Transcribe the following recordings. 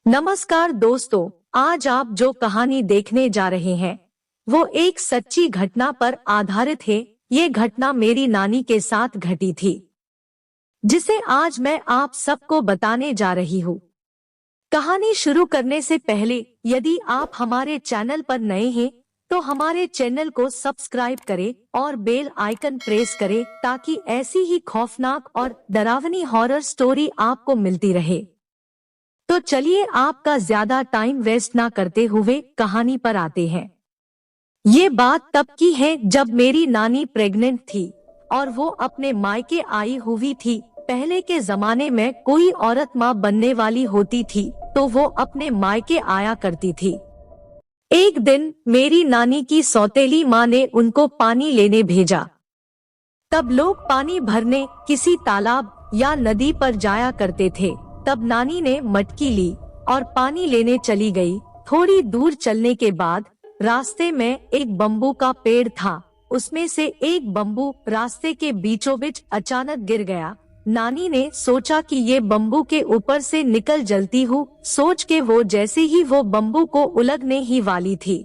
नमस्कार दोस्तों, आज आप जो कहानी देखने जा रहे हैं वो एक सच्ची घटना पर आधारित है। ये घटना मेरी नानी के साथ घटी थी, जिसे आज मैं आप सबको बताने जा रही हूँ। कहानी शुरू करने से पहले यदि आप हमारे चैनल पर नए हैं तो हमारे चैनल को सब्सक्राइब करें और बेल आइकन प्रेस करें ताकि ऐसी ही खौफनाक और डरावनी हॉरर स्टोरी आपको मिलती रहे। तो चलिए आपका ज्यादा टाइम वेस्ट ना करते हुए कहानी पर आते हैं। ये बात तब की है जब मेरी नानी प्रेग्नेंट थी और वो अपने मायके आई हुई थी। पहले के जमाने में कोई औरत माँ बनने वाली होती थी तो वो अपने मायके आया करती थी। एक दिन मेरी नानी की सौतेली माँ ने उनको पानी लेने भेजा। तब लोग पानी भरने किसी तालाब या नदी पर जाया करते थे। तब नानी ने मटकी ली और पानी लेने चली गई। थोड़ी दूर चलने के बाद रास्ते में एक बम्बू का पेड़ था। उसमें से एक बम्बू रास्ते के बीचों बीच अचानक गिर गया। नानी ने सोचा कि ये बम्बू के ऊपर से निकल जलती हूँ। सोच के वो जैसे ही वो बम्बू को उलगने ही वाली थी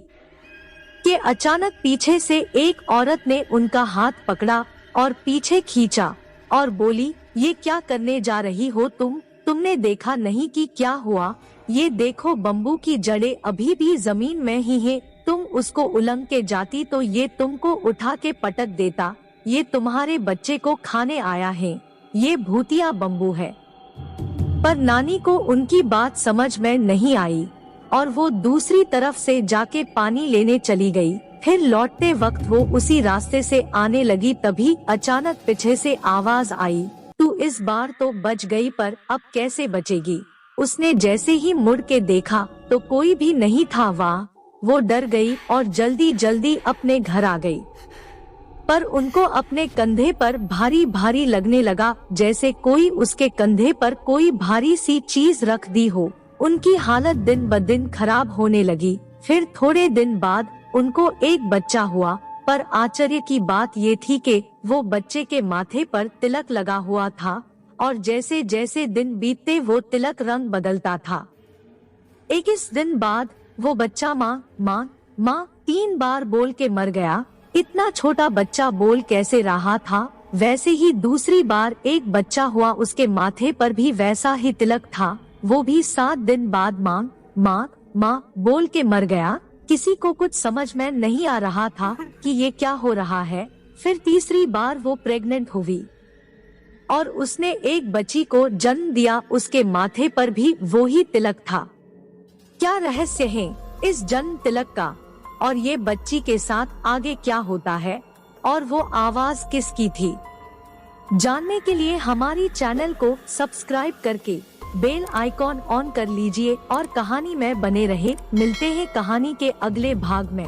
कि अचानक पीछे से एक औरत ने उनका हाथ पकड़ा और पीछे खींचा और बोली, ये क्या करने जा रही हो तुमने देखा नहीं कि क्या हुआ? ये देखो बम्बू की जड़ें अभी भी जमीन में ही है। तुम उसको उलंग के जाती तो ये तुमको उठा के पटक देता। ये तुम्हारे बच्चे को खाने आया है। ये भूतिया बम्बू है। पर नानी को उनकी बात समझ में नहीं आई और वो दूसरी तरफ से जाके पानी लेने चली गई। फिर लौटते वक्त वो उसी रास्ते से आने लगी। तभी अचानक पीछे से आवाज आई, तू इस बार तो बच गई, पर अब कैसे बचेगी? उसने जैसे ही मुड़ के देखा तो कोई भी नहीं था। वाह! वो डर गई और जल्दी जल्दी अपने घर आ गई। पर उनको अपने कंधे पर भारी भारी लगने लगा, जैसे कोई उसके कंधे पर कोई भारी सी चीज रख दी हो। उनकी हालत दिन ब दिन खराब होने लगी। फिर थोड़े दिन बाद उनको एक बच्चा हुआ। पर आश्चर्य की बात ये थी कि वो बच्चे के माथे पर तिलक लगा हुआ था और जैसे जैसे दिन बीतते वो तिलक रंग बदलता था। 21 दिन बाद वो बच्चा माँ माँ माँ 3 बार बोल के मर गया। इतना छोटा बच्चा बोल कैसे रहा था? वैसे ही दूसरी बार एक बच्चा हुआ, उसके माथे पर भी वैसा ही तिलक था। वो भी 7 दिन बाद माँ माँ माँ बोल के मर गया। किसी को कुछ समझ में नहीं आ रहा था कि ये क्या हो रहा है। फिर तीसरी बार वो प्रेग्नेंट हुई और उसने एक बच्ची को जन्म दिया। उसके माथे पर भी वो ही तिलक था। क्या रहस्य है इस जन्म तिलक का और ये बच्ची के साथ आगे क्या होता है और वो आवाज किसकी थी? जानने के लिए हमारी चैनल को सब्सक्राइब करके बेल आइकॉन ऑन कर लीजिए और कहानी में बने रहे। मिलते हैं कहानी के अगले भाग में।